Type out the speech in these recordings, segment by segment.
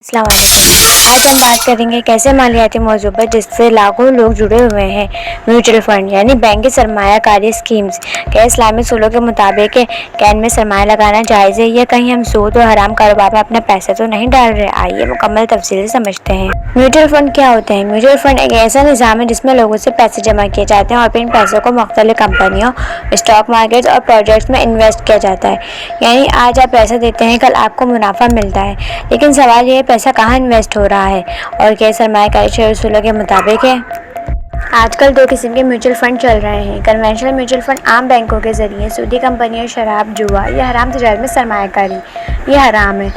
السلام علیکم۔ آج ہم بات کریں گے ایک ایسے مالیاتی موضوع پر جس سے لاکھوں لوگ جڑے ہوئے ہیں، میوچل فنڈ یعنی بینکی سرمایہ کاری اسکیمز۔ کیا اسلامی اصولوں کے مطابق کین میں سرمایہ لگانا جائز ہے یا کہیں ہم سود اور حرام کاروبار میں اپنا پیسہ تو نہیں ڈال رہے؟ آئیے مکمل تفصیل سے سمجھتے ہیں۔ میوچل فنڈ کیا ہوتے ہیں؟ میوچل فنڈ ایک ایسا نظام ہے جس میں لوگوں سے پیسے جمع کیے جاتے ہیں اور پھر ان پیسوں کو مختلف کمپنیوں، اسٹاک مارکیٹ اور پروجیکٹس میں انویسٹ کیا جاتا ہے۔ یعنی آج آپ پیسہ دیتے ہیں، کل آپ کو منافع ملتا ہے۔ لیکن سوال یہ ہے پیسہ کہاں انویسٹ ہو رہا ہے اور کیا سرمایہ کاری شرعی اصولوں کے مطابق ہے؟ آج کل دو قسم کے میوچل فنڈ چل رہے ہیں۔ کنونشنل میوچل فنڈ عام بینکوں کے ذریعے سودی کمپنیوں، شراب، جوا یا حرام تجارت میں سرمایہ کاری، یہ حرام ہے۔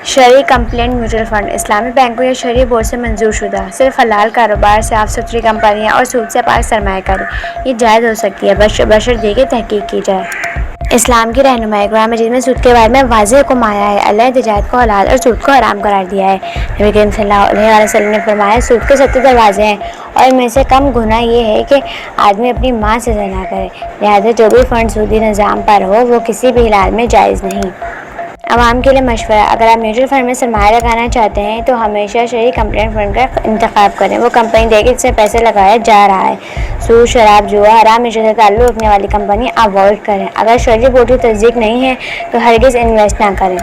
شرعی کمپلینٹ میوچل فنڈ اسلامی بینکوں یا شرعی بورڈ سے منظور شدہ، صرف حلال کاروبار، صاف ستھری کمپنیاں اور سود سے پاک سرمایہ کاری، یہ جائز ہو سکتی ہے بشرطیکہ کہ تحقیق کی جائے۔ اسلام کی رہنمائی قرآن مجید میں سود کے بارے میں واضح حکم آیا ہے۔ اللہ نے تجارت کو حلال اور سود کو حرام قرار دیا ہے۔ نبی کریم صلی اللہ علیہ وسلم نے فرمایا سود کے 70 دروازے ہیں اور ان میں سے کم گناہ یہ ہے کہ آدمی اپنی ماں سے زنا کرے۔ لہٰذا جو بھی فنڈ سودی نظام پر ہو وہ کسی بھی حالت میں جائز نہیں۔ عوام کے لیے مشورہ: اگر آپ میوچل فنڈ میں سرمایہ لگانا چاہتے ہیں تو ہمیشہ شرعی کمپلینٹ فنڈ کا انتخاب کریں۔ وہ کمپنی دیکھیں جس میں پیسے لگایا جا رہا ہے۔ سود، شراب، جوا، حرام عشق سے تعلق رکھنے والی کمپنی اوائڈ کریں۔ اگر شرعی بورڈ کی تصدیق نہیں ہے تو ہرگز انویسٹ نہ کریں۔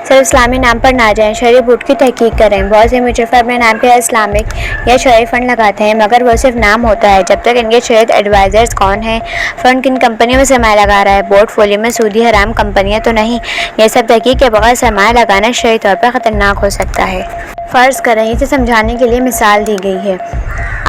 صرف اسلامی نام پر نہ جائیں، شرعی بورڈ کی تحقیق کریں۔ بہت سے میوچل فنڈ اپنے نام کے ساتھ اسلامک یا شرعی فنڈ لگاتے ہیں مگر وہ صرف نام ہوتا ہے۔ جب تک ان کے شرعی ایڈوائزرز کون ہیں، فنڈ کن کمپنیوں میں سرمایہ لگا رہا ہے، پورٹ فولیو میں سودی حرام کمپنیاں تو نہیں، یہ سب تحقیق کے بغیر سرمایہ لگانا شرعی طور پر خطرناک ہو سکتا ہے۔ فرض کریں اسے سمجھانے کے لیے مثال دی گئی ہے،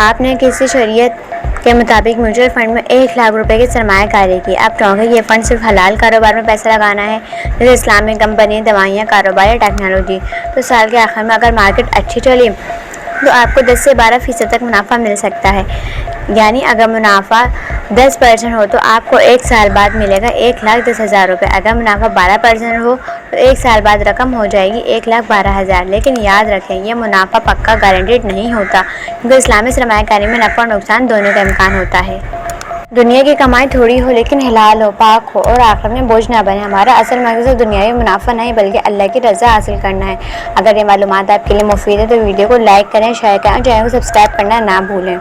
آپ نے کسی شریعت کے مطابق میوچل فنڈ میں 1 لاکھ روپے کی سرمایہ کاری کی۔ آپ کہو گے یہ فنڈ صرف حلال کاروبار میں پیسہ لگانا ہے جیسے اسلامک کمپنی، دوائیاں، کاروبار یا ٹیکنالوجی، تو سال کے آخر میں اگر مارکیٹ اچھی چلی تو آپ کو 10 سے 12% تک منافع مل سکتا ہے۔ یعنی اگر منافع 10% ہو تو آپ کو 1 سال بعد ملے گا 1,10,000 روپے۔ اگر منافع 12% ہو تو 1 سال بعد رقم ہو جائے گی 1,12,000۔ لیکن یاد رکھیں یہ منافع پکا گارنٹیڈ نہیں ہوتا کیونکہ اسلامی سرمایہ کاری میں نفع اور نقصان دونوں کا امکان ہوتا ہے۔ دنیا کی کمائی تھوڑی ہو لیکن حلال ہو، پاک ہو اور آخرت میں بوجھ نہ بنے۔ ہمارا اصل مقصد دنیاوی منافع نہیں بلکہ اللہ کی رضا حاصل کرنا ہے۔ اگر یہ معلومات آپ کے لیے مفید ہے تو ویڈیو کو لائک کریں، شیئر کریں اور چینل کو سبسکرائب کرنا نہ بھولیں۔